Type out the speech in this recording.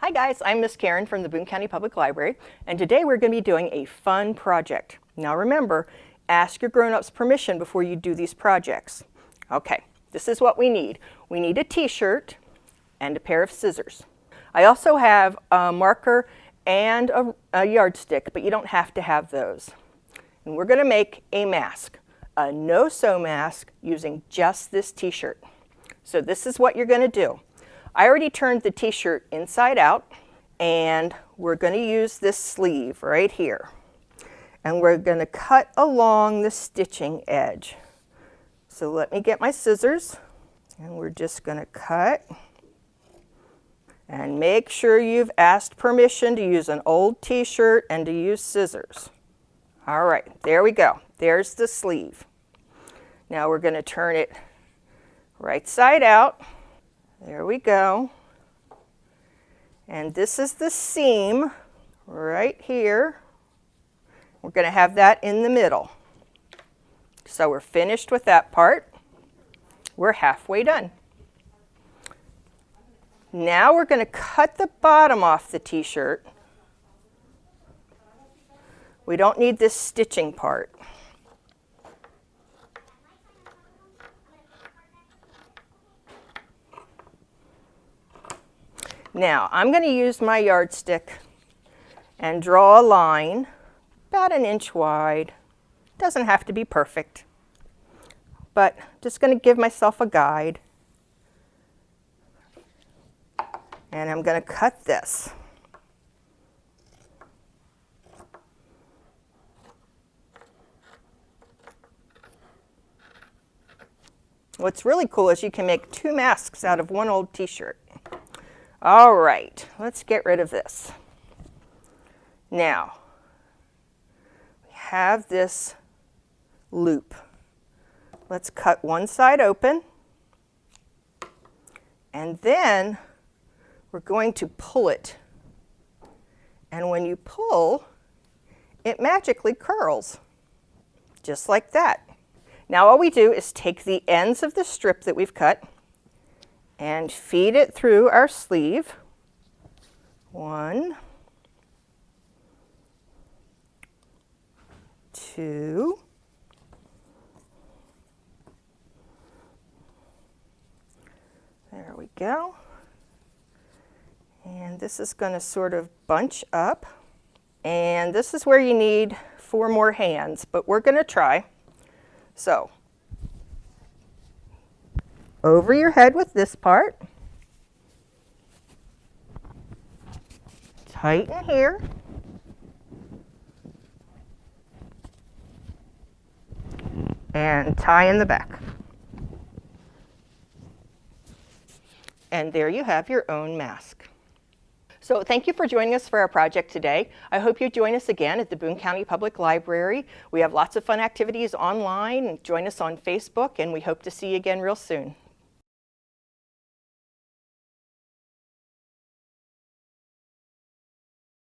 Hi guys, I'm Miss Karen from the Boone County Public Library, and today we're going to be doing a fun project. Now remember, ask your grown-ups permission before you do these projects. Okay, this is what we need. We need a t-shirt and a pair of scissors. I also have a marker and a yardstick, but you don't have to have those. And we're going to make a mask, a no-sew mask using just this t-shirt. So this is what you're going to do. I already turned the t-shirt inside out, and we're going to use this sleeve right here. And we're going to cut along the stitching edge. So let me get my scissors, and we're just going to cut. And make sure you've asked permission to use an old t-shirt and to use scissors. All right, there we go. There's the sleeve. Now we're going to turn it right side out. There we go. And this is the seam right here. We're going to have that in the middle. So we're finished with that part. We're halfway done. Now we're going to cut the bottom off the t-shirt. We don't need this stitching part. Now, I'm going to use my yardstick and draw a line about 1 inch wide. Doesn't have to be perfect, but just going to give myself a guide. And I'm going to cut this. What's really cool is you can make 2 masks out of 1 old t-shirt. All right, let's get rid of this. Now, we have this loop. Let's cut one side open, and then we're going to pull it. And when you pull, it magically curls, just like that. Now all we do is take the ends of the strip that we've cut and feed it through our sleeve. 1, 2, there we go. And this is going to sort of bunch up. And this is where you need 4 more hands, but we're going to try. So, over your head with this part. Tighten here. And tie in the back. And there you have your own mask. So thank you for joining us for our project today. I hope you join us again at the Boone County Public Library. We have lots of fun activities online. Join us on Facebook, and we hope to see you again real soon.